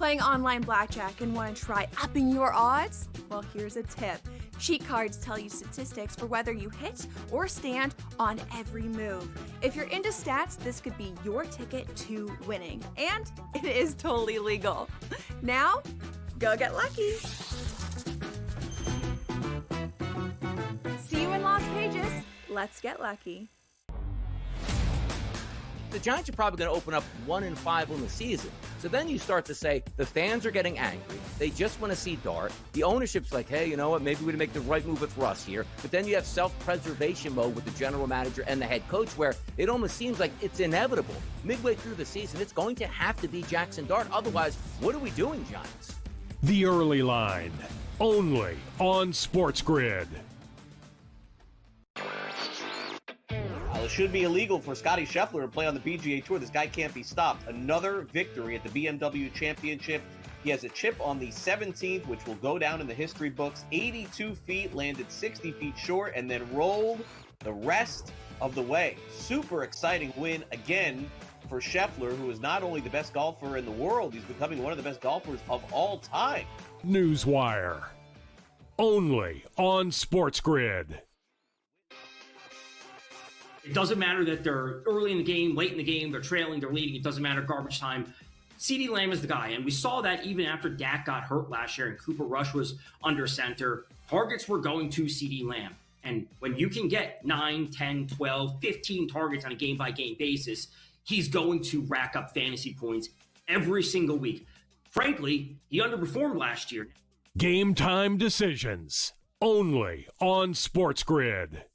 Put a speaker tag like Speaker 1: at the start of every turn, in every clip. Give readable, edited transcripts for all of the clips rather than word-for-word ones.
Speaker 1: Playing online blackjack and want to try upping your odds? Well, here's a tip. Cheat cards tell you statistics for whether you hit or stand on every move. If you're into stats, this could be your ticket to winning. And it is totally legal. Now, go get lucky. See you in Las Vegas. Let's get lucky.
Speaker 2: The Giants are probably going to open up 1-5 on the season. So then you start to say the fans are getting angry. They just want to see Dart. The ownership's like, hey, you know what? Maybe we'd make the right move with Russ here. But then you have self-preservation mode with the general manager and the head coach where it almost seems like it's inevitable. Midway through the season, it's going to have to be Jackson Dart. Otherwise, what are we doing, Giants?
Speaker 3: The Early Line, only on SportsGrid.
Speaker 4: It should be illegal for Scottie Scheffler to play on the PGA Tour. This guy can't be stopped. Another victory at the BMW Championship. He has a chip on the 17th, which will go down in the history books. 82 feet, landed 60 feet short, and then rolled the rest of the way. Super exciting win again for Scheffler, who is not only the best golfer in the world, he's becoming one of the best golfers of all time.
Speaker 3: Newswire, only on SportsGrid.
Speaker 5: It doesn't matter that they're early in the game, late in the game, they're trailing, they're leading. It doesn't matter, garbage time. CeeDee Lamb is the guy, and we saw that even after Dak got hurt last year and Cooper Rush was under center. Targets were going to CeeDee Lamb. And when you can get 9, 10, 12, 15 targets on a game-by-game basis, he's going to rack up fantasy points every single week. Frankly, he underperformed last year.
Speaker 3: Game time decisions, only on SportsGrid.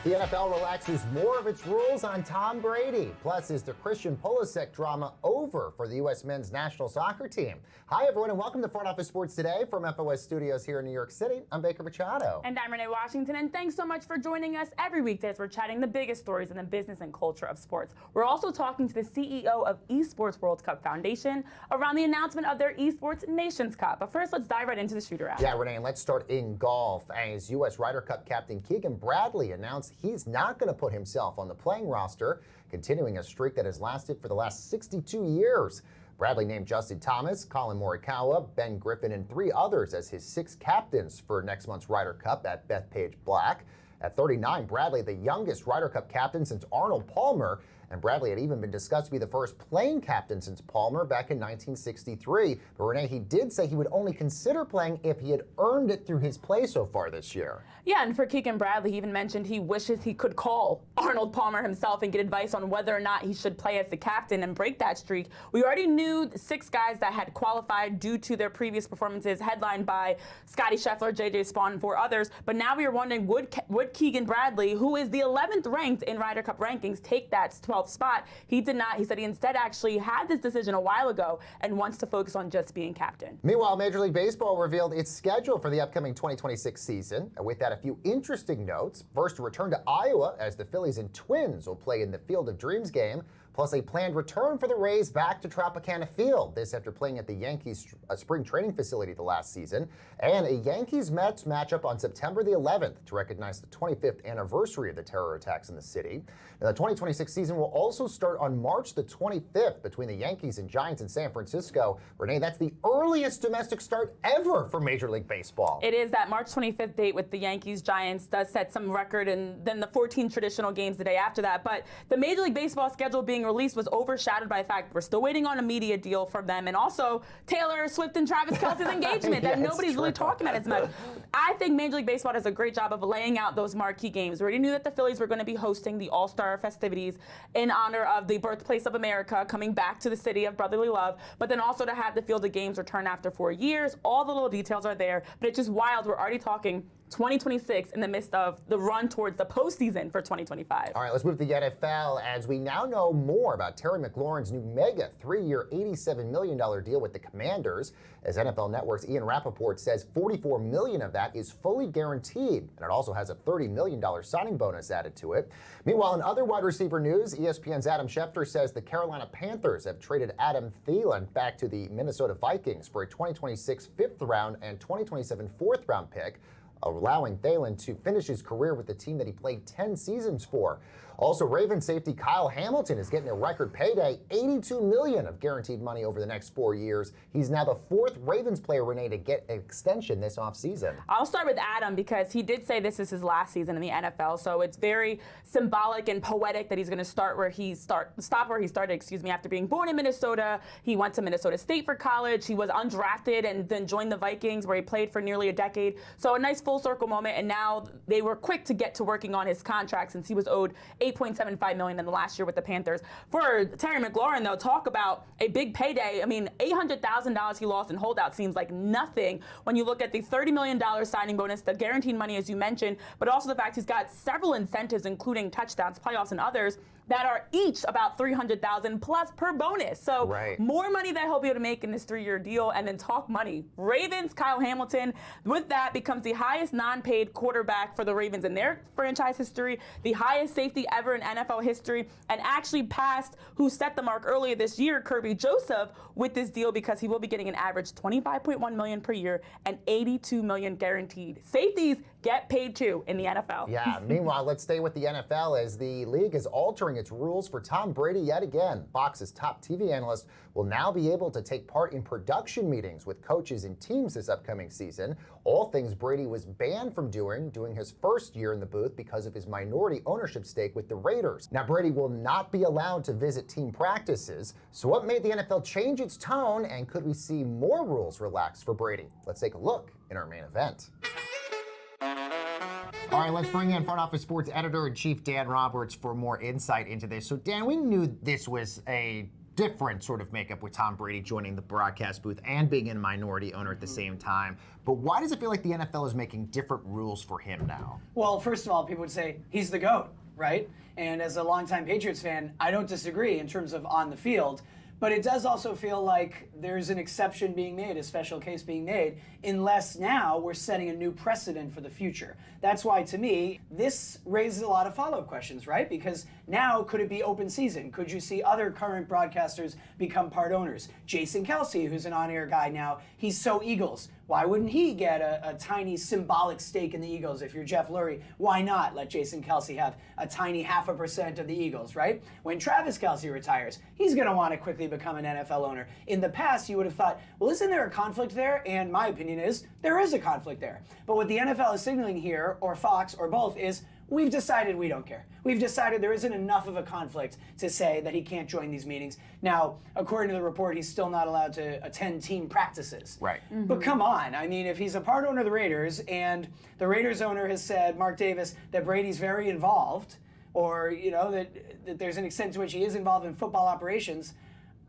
Speaker 6: The NFL relaxes more of its rules on Tom Brady. Plus, is the Christian Pulisic drama over for the U.S. men's national soccer team? Hi, everyone, and welcome to Front Office Sports Today from FOS Studios here in New York City. I'm Baker Machado.
Speaker 7: And I'm Renee Washington, and thanks so much for joining us every weekday as we're chatting the biggest stories in the business and culture of sports. We're also talking to the CEO of Esports World Cup Foundation around the announcement of their Esports Nations Cup. But first, let's dive right into the shooter-out.
Speaker 6: Yeah, Renee, and let's start in golf as U.S. Ryder Cup captain Keegan Bradley announced he's not going to put himself on the playing roster, continuing a streak that has lasted for the last 62 years. Bradley named Justin Thomas, Colin Morikawa, Ben Griffin, and 3 others as his 6 captains for next month's Ryder Cup at Bethpage Black. At 39, Bradley, the youngest Ryder Cup captain since Arnold Palmer, and Bradley had even been discussed to be the first playing captain since Palmer back in 1963. But Renee, he did say he would only consider playing if he had earned it through his play so far this year.
Speaker 7: Yeah, and for Keegan Bradley, he even mentioned he wishes he could call Arnold Palmer himself and get advice on whether or not he should play as the captain and break that streak. We already knew 6 guys that had qualified due to their previous performances, headlined by Scottie Scheffler, J.J. Spaun, and 4 others. But now we are wondering, would Keegan Bradley, who is the 11th ranked in Ryder Cup rankings, take that 12th spot? He did not. He said he instead actually had this decision a while ago and wants to focus on just being captain.
Speaker 6: Meanwhile, Major League Baseball revealed its schedule for the upcoming 2026 season. And with that, a few interesting notes. First, a return to Iowa as the Phillies and Twins will play in the Field of Dreams game. Plus a planned return for the Rays back to Tropicana Field. This after playing at the Yankees spring training facility the last season. And a Yankees-Mets matchup on September the 11th to recognize the 25th anniversary of the terror attacks in the city. Now, the 2026 season will also start on March the 25th between the Yankees and Giants in San Francisco. Renee, that's the earliest domestic start ever for Major League Baseball.
Speaker 7: It is. That March 25th date with the Yankees-Giants does set some record, and then the 14 traditional games the day after that. But the Major League Baseball schedule being release was overshadowed by the fact we're still waiting on a media deal from them, and also Taylor Swift and Travis Kelce's engagement that nobody's really talking about as much. I think Major League Baseball does a great job of laying out those marquee games. We already knew that the Phillies were going to be hosting the All-Star festivities in honor of the birthplace of America, coming back to the city of brotherly love, but then also to have the Field of Games return after 4 years. All the little details are there, but it's just wild. We're already talking 2026 in the midst of the run towards the postseason for 2025.
Speaker 6: All right, let's move to the NFL as we now know more about Terry McLaurin's new mega 3-year, $87 million deal with the Commanders. As NFL Network's Ian Rappaport says, $44 million of that is fully guaranteed, and it also has a $30 million signing bonus added to it. Meanwhile, in other wide receiver news, ESPN's Adam Schefter says the Carolina Panthers have traded Adam Thielen back to the Minnesota Vikings for a 2026 5th-round and 2027 4th-round pick, allowing Thielen to finish his career with the team that he played 10 seasons for. Also, Ravens safety Kyle Hamilton is getting a record payday, $82 million of guaranteed money over the next 4 years. He's now the 4th Ravens player, Renee, to get an extension this offseason.
Speaker 7: I'll start with Adam because he did say this is his last season in the NFL, so it's very symbolic and poetic that he's going to stop where he started, after being born in Minnesota. He went to Minnesota State for college. He was undrafted and then joined the Vikings, where he played for nearly a decade. So a nice full circle moment, and now they were quick to get to working on his contract since he was owed $8.75 million in the last year with the Panthers. For Terry McLaurin, though, talk about a big payday. I mean, $800,000 he lost in holdout seems like nothing when you look at the $30 million signing bonus, the guaranteed money, as you mentioned, but also the fact he's got several incentives, including touchdowns, playoffs, and others, that are each about $300,000 plus per bonus. So more money that he'll be able to make in this 3-year deal. And then talk money. Ravens, Kyle Hamilton, with that becomes the highest non-paid quarterback for the Ravens in their franchise history, the highest safety ever in NFL history, and actually passed who set the mark earlier this year, Kirby Joseph, with this deal, because he will be getting an average $25.1 million per year and $82 million guaranteed. Safeties get paid too in the NFL.
Speaker 6: Yeah, meanwhile, let's stay with the NFL as the league is altering its rules for Tom Brady yet again. Fox's top TV analyst will now be able to take part in production meetings with coaches and teams this upcoming season, all things Brady was banned from doing his first year in the booth because of his minority ownership stake with the Raiders. Now, Brady will not be allowed to visit team practices. So what made the NFL change its tone, and could we see more rules relaxed for Brady? Let's take a look in our main event. All right, let's bring in front office sports editor-in-chief Dan Roberts for more insight into this. So, Dan, we knew this was a different sort of makeup with Tom Brady joining the broadcast booth and being a minority owner at the same time. But why does it feel like the NFL is making different rules for him now?
Speaker 8: Well, first of all, people would say he's the GOAT, right? And as a longtime Patriots fan, I don't disagree in terms of on the field. But it does also feel like there's an exception being made, a special case being made, unless now we're setting a new precedent for the future. That's why, to me, this raises a lot of follow-up questions, right? Because now, could it be open season? Could you see other current broadcasters become part owners? Jason Kelce, who's an on-air guy now, he's so Eagles. Why wouldn't he get a tiny symbolic stake in the Eagles? If you're Jeff Lurie, why not let Jason Kelce have a tiny 0.5% of the Eagles, right? When Travis Kelce retires, he's going to want to quickly become an NFL owner. In the past, you would have thought, well, isn't there a conflict there? And my opinion is, there is a conflict there. But what the NFL is signaling here, or Fox, or both, is we've decided we don't care. We've decided there isn't enough of a conflict to say that he can't join these meetings. Now, according to the report, he's still not allowed to attend team practices.
Speaker 6: Right.
Speaker 8: Mm-hmm. But come on, I mean, if he's a part owner of the Raiders, and the Raiders owner has said, Mark Davis, that Brady's very involved, or, you know, that there's an extent to which he is involved in football operations,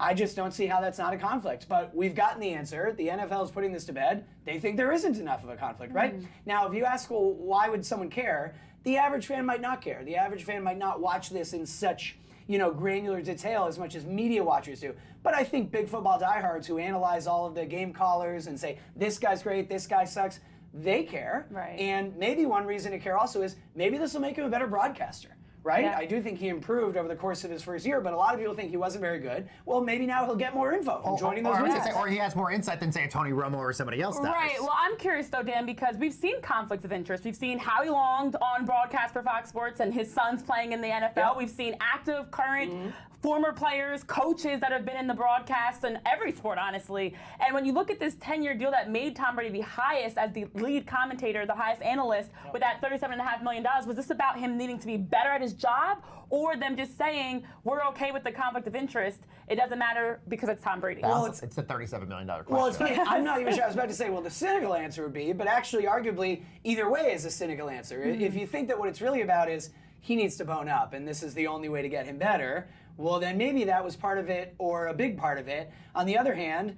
Speaker 8: I just don't see how that's not a conflict. But we've gotten the answer. The NFL is putting this to bed. They think there isn't enough of a conflict, right? Now, if you ask, well, why would someone care? The average fan might not care. The average fan might not watch this in such, granular detail as much as media watchers do. But I think big football diehards who analyze all of the game callers and say, this guy's great, this guy sucks, they care.
Speaker 7: Right.
Speaker 8: And maybe one reason to care also is maybe this will make him a better broadcaster. Right?
Speaker 7: Yeah.
Speaker 8: I do think he improved over the course of his first year, but a lot of people think he wasn't very good. Well, maybe now he'll get more info from joining those meetings.
Speaker 6: Or he has more insight than, say, Tony Romo or somebody else does.
Speaker 7: Right. Well, I'm curious, though, Dan, because we've seen conflicts of interest. We've seen Howie Long on broadcast for Fox Sports and his son's playing in the NFL. Yep. We've seen active, current, former players, coaches that have been in the broadcast in every sport, honestly. And when you look at this 10-year deal that made Tom Brady the highest as the lead commentator, the highest analyst, with that $37.5 million, was this about him needing to be better at his job, or them just saying, we're okay with the conflict of interest, it doesn't matter because it's Tom Brady?
Speaker 6: Well, it's a $37 million question.
Speaker 8: Well, it's funny. I'm not even sure. I was about to say, well, the cynical answer would be, but actually, arguably, either way is a cynical answer. If you think that what it's really about is he needs to bone up, and this is the only way to get him better, well, then maybe that was part of it, or a big part of it. On the other hand,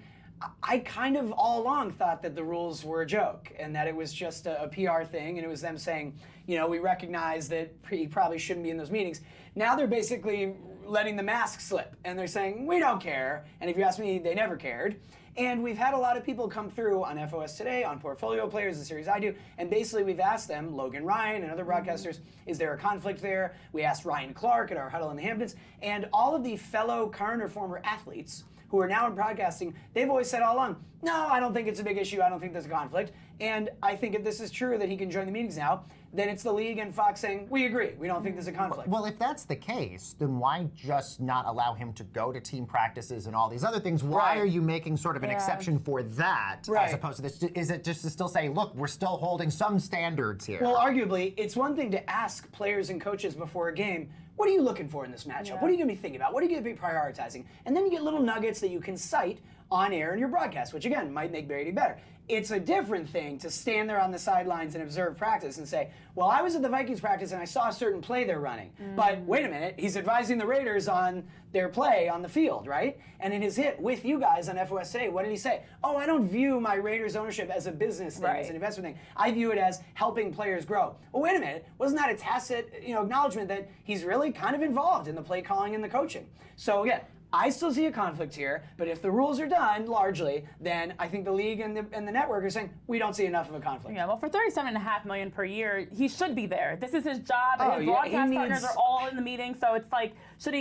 Speaker 8: I kind of all along thought that the rules were a joke and that it was just a PR thing, and it was them saying, we recognize that he probably shouldn't be in those meetings. Now they're basically letting the mask slip, and they're saying, we don't care. And if you ask me, they never cared. And we've had a lot of people come through on FOS Today, on Portfolio Players, the series I do, and basically we've asked them, Logan Ryan and other broadcasters, is there a conflict there? We asked Ryan Clark at our huddle in the Hamptons, and all of the fellow current or former athletes who are now in broadcasting, they've always said all along, no, I don't think it's a big issue, I don't think there's a conflict. And I think if this is true that he can join the meetings now, then it's the league and Fox saying, we agree, we don't think there's a conflict.
Speaker 6: Well, if that's the case, then why just not allow him to go to team practices and all these other things? Why are you making sort of an exception for that as opposed to this? Is it just to still say, look, we're still holding some standards here?
Speaker 8: Well, arguably, it's one thing to ask players and coaches before a game, what are you looking for in this matchup? What are you going to be thinking about? What are you going to be prioritizing? And then you get little nuggets that you can cite on air in your broadcast, which again might make Brady better. It's a different thing to stand there on the sidelines and observe practice and say, well, I was at the Vikings practice and I saw a certain play they're running. But wait a minute, he's advising the Raiders on their play on the field, right? And in his hit with you guys on FOS Today, what did he say? Oh, I don't view my Raiders ownership as a business thing, as an investment thing. I view it as helping players grow. Well, wait a minute, wasn't that a tacit acknowledgement that he's really kind of involved in the play calling and the coaching? So again, I still see a conflict here, but if the rules are done largely, then I think the league and the network are saying we don't see enough of a conflict.
Speaker 7: Yeah, well, for $37.5 million per year, he should be there. This is his job. His broadcast partners are all in the meeting, so it's like, should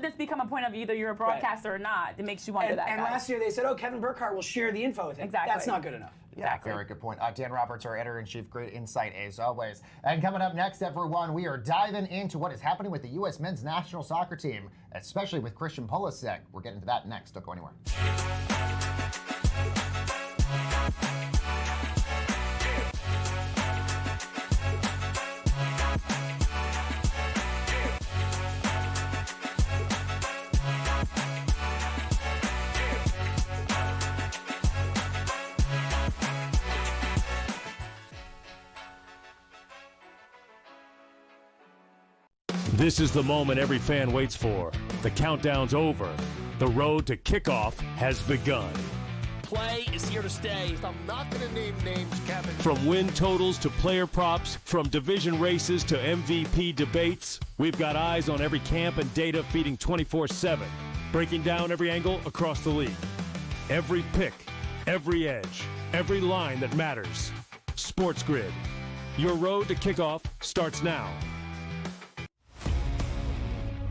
Speaker 7: this become a point of either you're a broadcaster or not? It makes you wonder that.
Speaker 8: And last year they said, oh, Kevin Burkhardt will share the info with him.
Speaker 7: Exactly.
Speaker 8: That's not good enough.
Speaker 6: Yeah, very good point. Dan Roberts, our editor-in-chief, great insight as always. And coming up next, everyone, we are diving into what is happening with the U.S. men's national soccer team, especially with Christian Pulisic. We're getting to that next. Don't go anywhere.
Speaker 3: This is the moment every fan waits for. The countdown's over. The road to kickoff has begun.
Speaker 9: Play is here to stay. I'm not going to name names, Kevin.
Speaker 3: From win totals to player props, from division races to MVP debates, we've got eyes on every camp and data feeding 24/7, breaking down every angle across the league. Every pick, every edge, every line that matters. SportsGrid. Your road to kickoff starts now.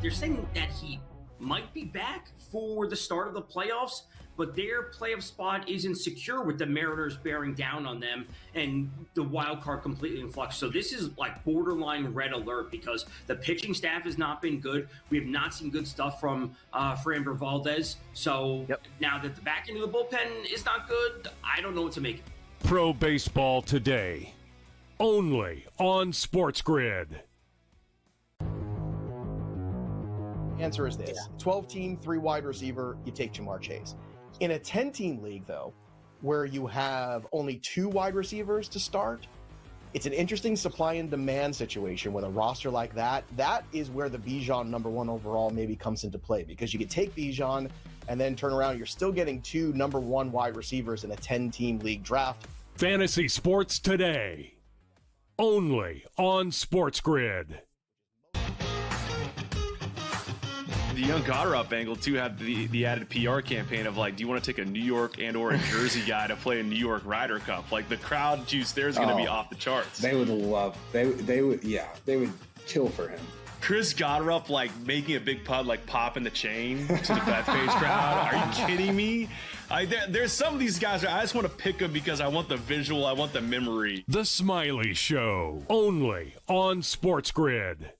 Speaker 5: They're saying that he might be back for the start of the playoffs, but their playoff spot isn't secure with the Mariners bearing down on them and the wild card completely in flux. So this is like borderline red alert because the pitching staff has not been good. We have not seen good stuff from Framber Valdez. So now that the back end of the bullpen is not good, I don't know what to make.
Speaker 3: Pro Baseball Today, only on SportsGrid.
Speaker 10: Answer is this. 12-team, 3 wide receiver, you take Jamar Chase. In a 10-team league, though, where you have only 2 wide receivers to start, it's an interesting supply and demand situation with a roster like that. That is where the Bijan number 1 overall maybe comes into play, because you could take Bijan and then turn around. You're still getting 2 number 1 wide receivers in a 10-team league draft.
Speaker 3: Fantasy Sports Today, only on SportsGrid.
Speaker 11: The young Goddard angle too had the added PR campaign of like, do you want to take a New York and or a Jersey guy to play a New York Ryder Cup? Like the crowd juice there is going to be off the charts.
Speaker 12: They would love. They would kill for him.
Speaker 11: Chris Goddard like making a big putt, like popping the chain to the Bethpage crowd. Are you kidding me? There's some of these guys I just want to pick them because I want the visual, I want the memory.
Speaker 3: The Smiley Show, only on SportsGrid.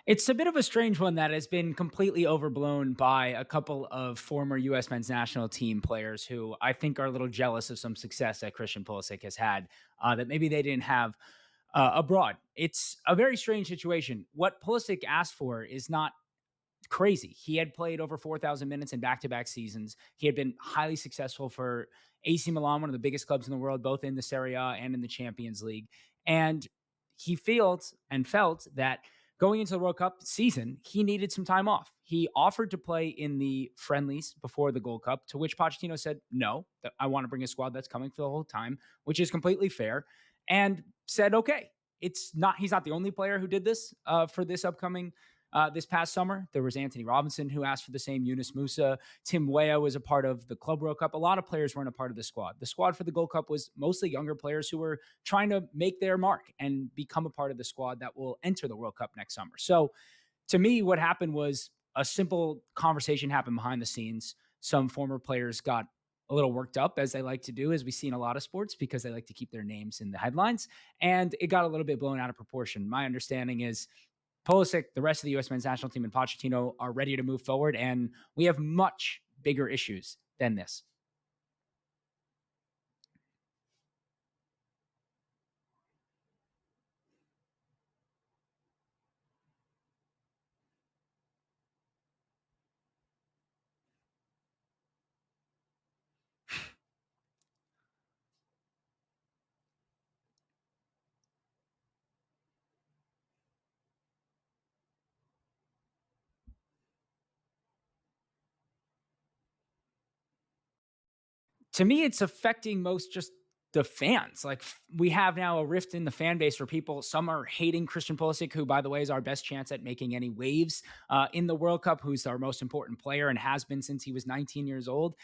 Speaker 13: It's a bit of a strange one that has been completely overblown by a couple of former U.S. men's national team players who I think are a little jealous of some success that Christian Pulisic has had that maybe they didn't have abroad. It's a very strange situation. What Pulisic asked for is not crazy. He had played over 4,000 minutes in back-to-back seasons. He had been highly successful for AC Milan, one of the biggest clubs in the world, both in the Serie A and in the Champions League. And he felt that going into the World Cup season, he needed some time off. He offered to play in the friendlies before the Gold Cup, to which Pochettino said, no, that I want to bring a squad that's coming for the whole time, which is completely fair, and said, okay. He's not the only player who did this for this upcoming this past summer. There was Anthony Robinson who asked for the same, Yunus Musa. Tim Weah was a part of the Club World Cup. A lot of players weren't a part of the squad. The squad for the Gold Cup was mostly younger players who were trying to make their mark and become a part of the squad that will enter the World Cup next summer. So to me, what happened was a simple conversation happened behind the scenes. Some former players got a little worked up, as they like to do, as we see in a lot of sports, because they like to keep their names in the headlines. And it got a little bit blown out of proportion. My understanding is Pulisic, the rest of the U.S. men's national team, and Pochettino are ready to move forward, and we have much bigger issues than this. To me, it's affecting most just the fans. Like, we have now a rift in the fan base where some are hating Christian Pulisic, who, by the way, is our best chance at making any waves in the World Cup, who's our most important player and has been since he was 19 years old.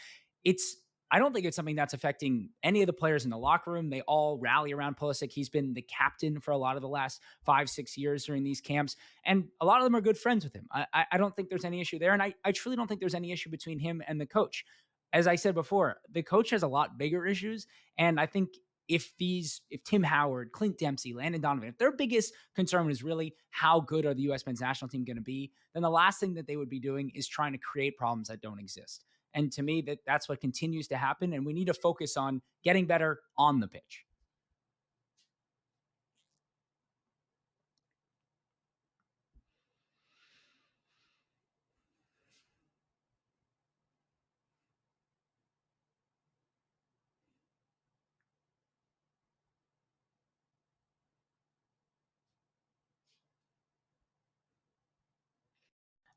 Speaker 13: I don't think it's something that's affecting any of the players in the locker room. They all rally around Pulisic. He's been the captain for a lot of the last 5-6 years during these camps, and a lot of them are good friends with him. I don't think there's any issue there, and I truly don't think there's any issue between him and the coach. As I said before, the coach has a lot bigger issues, and I think if Tim Howard, Clint Dempsey, Landon Donovan, if their biggest concern is really how good are the U.S. men's national team going to be, then the last thing that they would be doing is trying to create problems that don't exist. And to me, that's what continues to happen. And we need to focus on getting better on the pitch.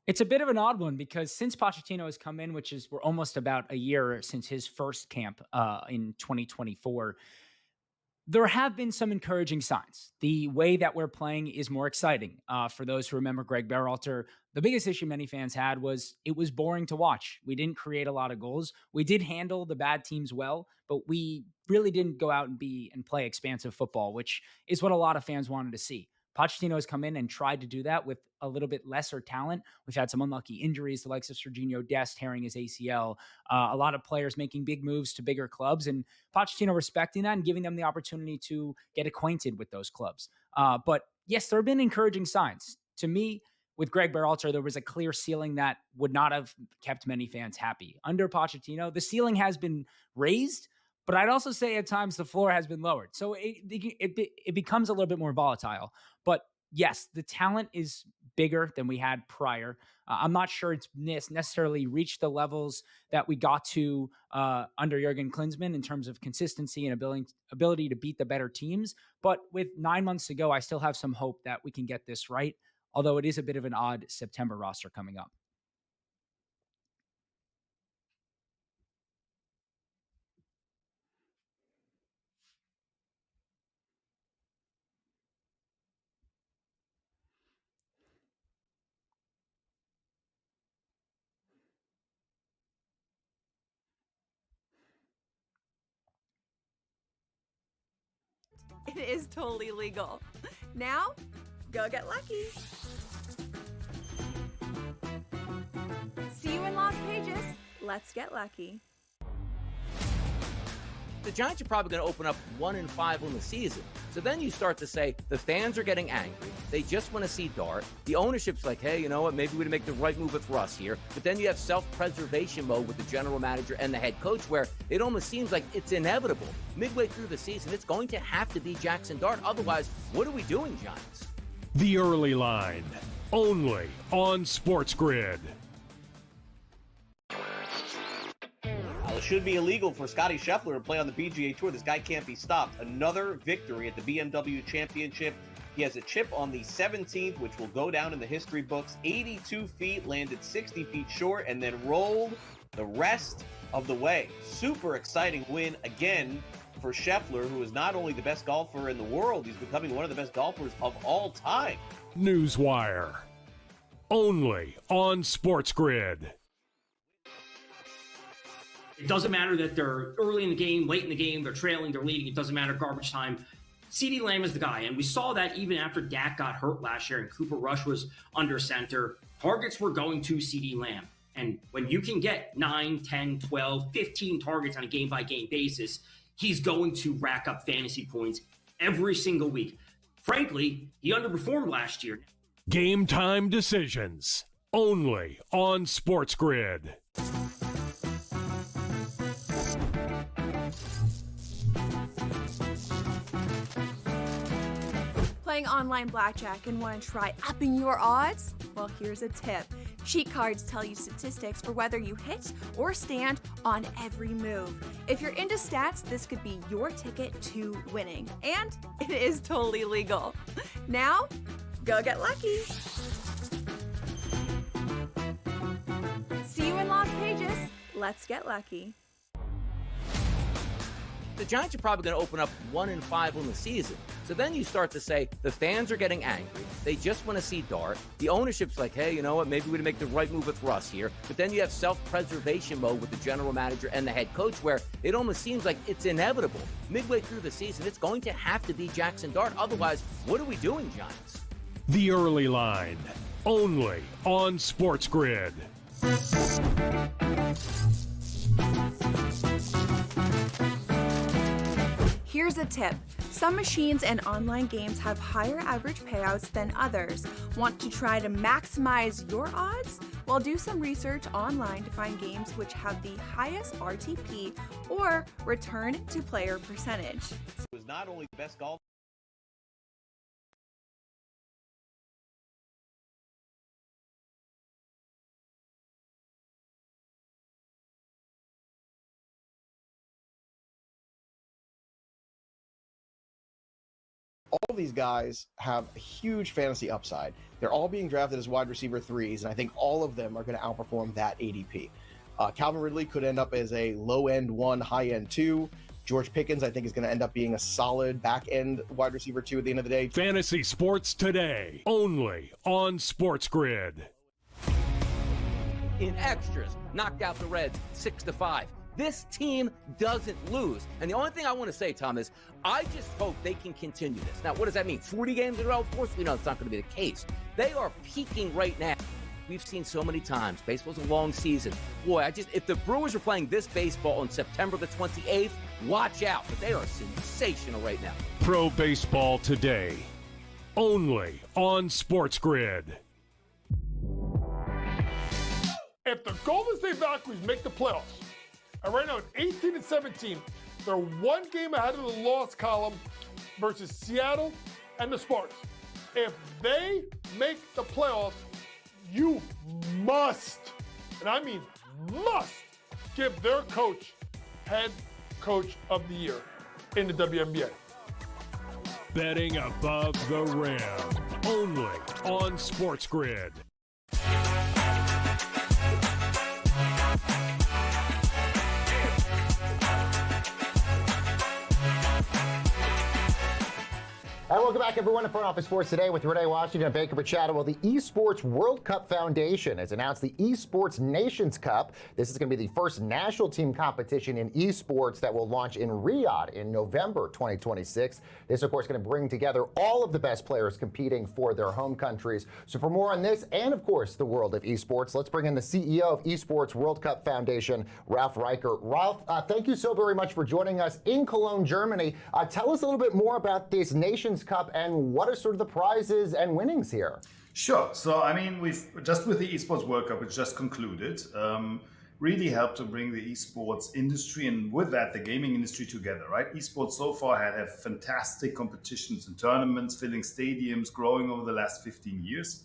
Speaker 13: It's a bit of an odd one because since Pochettino has come in, we're almost about a year since his first camp in 2024, there have been some encouraging signs. The way that we're playing is more exciting. For those who remember Greg Berhalter, the biggest issue many fans had was it was boring to watch. We didn't create a lot of goals. We did handle the bad teams well, but we really didn't go out and play expansive football, which is what a lot of fans wanted to see. Pochettino has come in and tried to do that with a little bit lesser talent. We've had some unlucky injuries, the likes of Serginho Dest tearing his ACL, a lot of players making big moves to bigger clubs, and Pochettino respecting that and giving them the opportunity to get acquainted with those clubs. But yes, there have been encouraging signs. To me, with Greg Berhalter, there was a clear ceiling that would not have kept many fans happy. Under Pochettino, the ceiling has been raised, but I'd also say at times the floor has been lowered. So it becomes a little bit more volatile. But yes, the talent is bigger than we had prior. I'm not sure it's necessarily reached the levels that we got to under Jurgen Klinsmann in terms of consistency and ability to beat the better teams. But with 9 months to go, I still have some hope that we can get this right, although it is a bit of an odd September roster coming up.
Speaker 1: It is totally legal. Now, go get lucky. See you in Las Vegas. Let's get lucky.
Speaker 2: The Giants are probably going to open up 1-5 on the season. So then you start to say the fans are getting angry. They just want to see Dart. The ownership's like, hey, you know what? Maybe we make the right move with Russ here. But then you have self-preservation mode with the general manager and the head coach, where it almost seems like it's inevitable. Midway through the season, it's going to have to be Jackson Dart. Otherwise, what are we doing, Giants?
Speaker 3: The Early Line, only on SportsGrid.
Speaker 4: It should be illegal for Scottie Scheffler to play on the PGA Tour. This guy can't be stopped. Another victory at the BMW Championship. He has a chip on the 17th, which will go down in the history books. 82 feet, landed 60 feet short, and then rolled the rest of the way. Super exciting win again for Scheffler, who is not only the best golfer in the world, he's becoming one of the best golfers of all time.
Speaker 3: Newswire, only on SportsGrid.
Speaker 5: It doesn't matter that they're early in the game, late in the game, they're trailing, they're leading. It doesn't matter garbage time. CeeDee Lamb is the guy. And we saw that even after Dak got hurt last year and Cooper Rush was under center. Targets were going to CeeDee Lamb. And when you can get 9, 10, 12, 15 targets on a game-by-game basis, he's going to rack up fantasy points every single week. Frankly, he underperformed last year.
Speaker 3: Game time decisions, only on SportsGrid.
Speaker 1: Playing online blackjack and want to try upping your odds? Well, here's a tip. Cheat cards tell you statistics for whether you hit or stand on every move. If you're into stats, this could be your ticket to winning. And it is totally legal. Now, go get lucky. See you in Las Vegas. Let's get lucky.
Speaker 2: The Giants are probably going to open up 1-5 on the season. So then you start to say the fans are getting angry. They just want to see Dart. The ownership's like, hey, you know what? Maybe we make the right move with Russ here. But then you have self-preservation mode with the general manager and the head coach, where it almost seems like it's inevitable. Midway through the season, it's going to have to be Jackson Dart. Otherwise, what are we doing, Giants?
Speaker 3: The Early Line, only on SportsGrid.
Speaker 1: Here's a tip. Some machines and online games have higher average payouts than others. Want to try to maximize your odds? Well, do some research online to find games which have the highest RTP or return to player percentage.
Speaker 4: He was not only the best golfer.
Speaker 10: All of these guys have a huge fantasy upside. They're all being drafted as wide receiver 3s, and I think all of them are going to outperform that ADP. Calvin Ridley could end up as a low-end 1, high-end 2. George Pickens, I think, is going to end up being a solid back-end wide receiver 2 at the end of the day.
Speaker 3: Fantasy sports today, only on SportsGrid.
Speaker 2: In extras, knocked out the Reds 6-5. This team doesn't lose. And the only thing I want to say, Tom, is I just hope they can continue this. Now, what does that mean? 40 games in a row? Of course we know it's not going to be the case. They are peaking right now. We've seen so many times. Baseball's a long season. Boy, if the Brewers are playing this baseball on September the 28th, watch out. But they are sensational right now.
Speaker 3: Pro Baseball Today, only on SportsGrid.
Speaker 9: If the Golden State Valkyries make the playoffs, and right now at 18-17, they're one game ahead of the loss column versus Seattle and the Spartans. If they make the playoffs, you must, and I mean must, give their coach head coach of the year in the WNBA.
Speaker 3: Betting above the rim, only on SportsGrid.
Speaker 6: All right, welcome back, everyone, to Front Office Sports Today with Renee Washington and Baker Machado. Well, the Esports World Cup Foundation has announced the Esports Nations Cup. This is going to be the first national team competition in esports that will launch in Riyadh in November 2026. This, of course, is going to bring together all of the best players competing for their home countries. So for more on this and, of course, the world of esports, let's bring in the CEO of Esports World Cup Foundation, Ralf Reichert. Ralf, thank you so very much for joining us in Cologne, Germany. Tell us a little bit more about this Nations Cup and what are sort of the prizes and winnings here?
Speaker 14: Sure. So, I mean, we've just with the Esports World Cup, which just concluded, really helped to bring the esports industry and with that, the gaming industry together, right? Esports so far had fantastic competitions and tournaments, filling stadiums, growing over the last 15 years.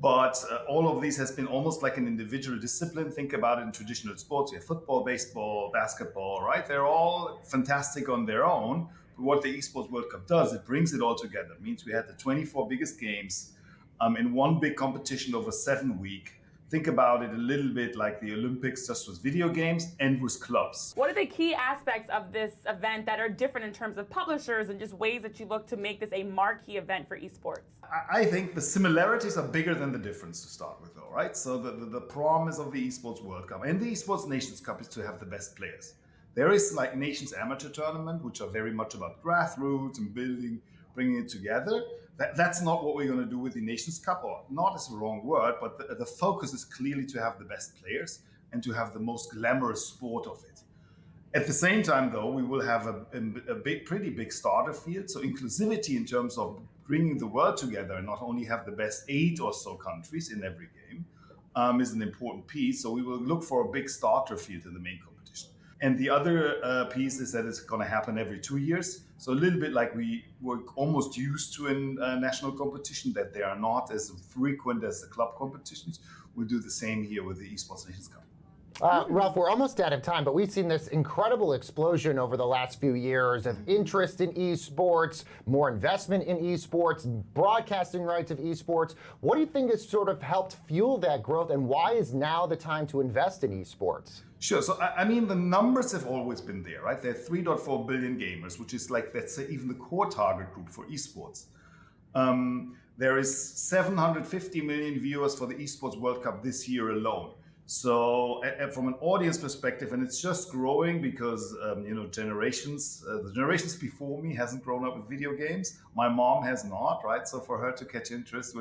Speaker 14: But all of these has been almost like an individual discipline. Think about it in traditional sports. You have football, baseball, basketball, right? They're all fantastic on their own. But what the Esports World Cup does, it brings it all together. It means we had the 24 biggest games in one big competition over 7 weeks. Think about it a little bit like the Olympics, just with video games and with clubs.
Speaker 7: What are the key aspects of this event that are different in terms of publishers and just ways that you look to make this a marquee event for esports?
Speaker 14: I think the similarities are bigger than the difference to start with, though, right? So the promise of the Esports World Cup and the Esports Nations Cup is to have the best players. There is like Nations Amateur Tournament, which are very much about grassroots and building, bringing it together. That's not what we're going to do with the Nations Cup, or not is the wrong word, but the focus is clearly to have the best players and to have the most glamorous sport of it. At the same time, though, we will have a pretty big starter field. So inclusivity in terms of bringing the world together and not only have the best 8 or so countries in every game is an important piece. So we will look for a big starter field in the main competition. And the other piece is that it's going to happen every 2 years. So a little bit like we were almost used to in national competition, that they are not as frequent as the club competitions. We'll do the same here with the Esports Nations Cup.
Speaker 6: Ralf, we're almost out of time, but we've seen this incredible explosion over the last few years of interest in esports, more investment in esports, broadcasting rights of esports. What do you think has sort of helped fuel that growth, and why is now the time to invest in esports?
Speaker 14: Sure. So, I mean, the numbers have always been there, right? There are 3.4 billion gamers, which is like, let's say, even the core target group for esports. There is 750 million viewers for the Esports World Cup this year alone. So from an audience perspective, and it's just growing because, the generations before me hasn't grown up with video games. My mom has not, right? So for her to catch interest,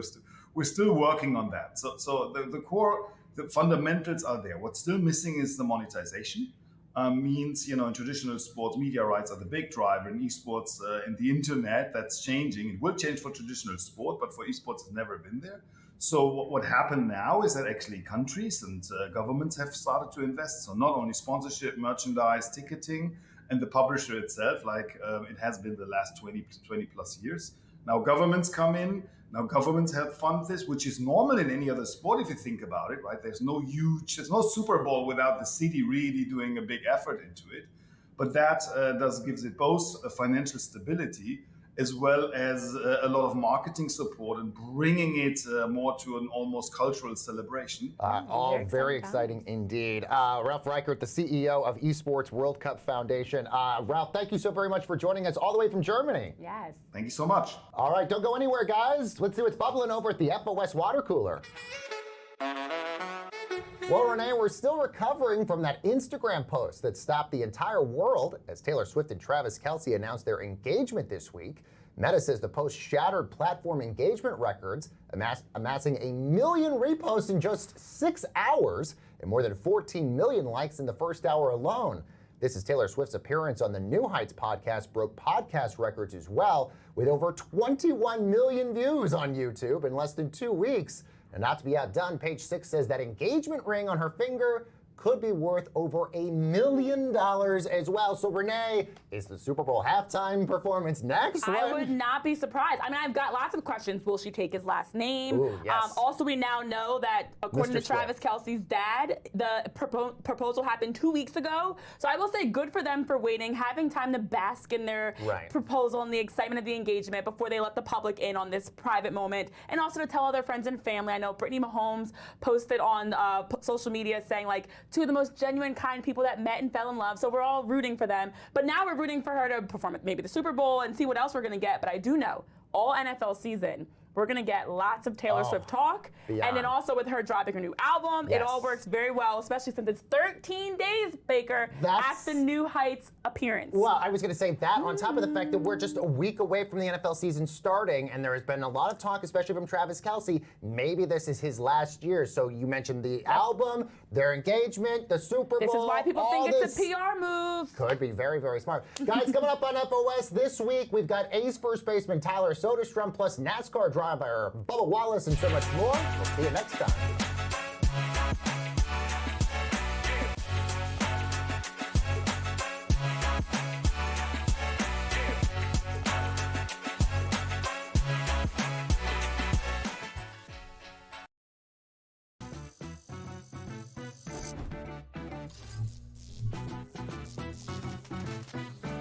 Speaker 14: we're still working on that. So the core, the fundamentals are there. What's still missing is the monetization. Means, in traditional sports, media rights are the big driver. In esports, in the internet, that's changing. It will change for traditional sport, but for esports, it's never been there. So what happened now is that actually countries and governments have started to invest. So not only sponsorship, merchandise, ticketing, and the publisher itself, like it has been the last 20 plus years. Now governments come in. Now governments help fund this, which is normal in any other sport if you think about it, right? There's no Super Bowl without the city really doing a big effort into it. But that gives it both a financial stability as well as a lot of marketing support and bringing it more to an almost cultural celebration.
Speaker 6: All very exciting indeed. Ralf Reichert, the CEO of Esports World Cup Foundation. Ralf, thank you so very much for joining us all the way from Germany.
Speaker 7: Yes.
Speaker 14: Thank you so much.
Speaker 6: All right, don't go anywhere, guys. Let's see what's bubbling over at the FOS water cooler. Well, Renee, we're still recovering from that Instagram post that stopped the entire world as Taylor Swift and Travis Kelce announced their engagement this week. Meta says the post shattered platform engagement records, amassing 1 million reposts in just 6 hours and more than 14 million likes in the first hour alone. This is Taylor Swift's appearance on the New Heights podcast broke podcast records as well, with over 21 million views on YouTube in less than 2 weeks. And not to be outdone, Page 6 says that engagement ring on her finger could be worth over $1 million as well. So Renee, is the Super Bowl halftime performance next?
Speaker 7: I would not be surprised. I mean, I've got lots of questions. Will she take his last name?
Speaker 6: Ooh, yes.
Speaker 7: Also, we now know that according
Speaker 6: Mr.
Speaker 7: to Travis Kelce's dad, the proposal happened 2 weeks ago. So I will say good for them for waiting, having time to bask in their proposal and the excitement of the engagement before they let the public in on this private moment. And also to tell all their friends and family. I know Brittany Mahomes posted on social media saying, like, two of the most genuine, kind people that met and fell in love. So we're all rooting for them. But now we're rooting for her to perform at maybe the Super Bowl and see what else we're going to get. But I do know all NFL season, we're going to get lots of Taylor Swift talk.
Speaker 6: Beyond.
Speaker 7: And then also with her dropping her new album, it all works very well, especially since it's 13 days, Baker, at the New Heights appearance.
Speaker 6: Well, I was going to say that on top of the fact that we're just a week away from the NFL season starting, and there has been a lot of talk, especially from Travis Kelce, maybe this is his last year. So you mentioned the album, their engagement, the Super Bowl.
Speaker 7: This is why people think it's a PR move.
Speaker 6: Could be very, very smart. Guys, coming up on FOS this week, we've got A's first baseman Tyler Soderstrom plus NASCAR driver Bubba Wallace and so much more. We'll see you next time.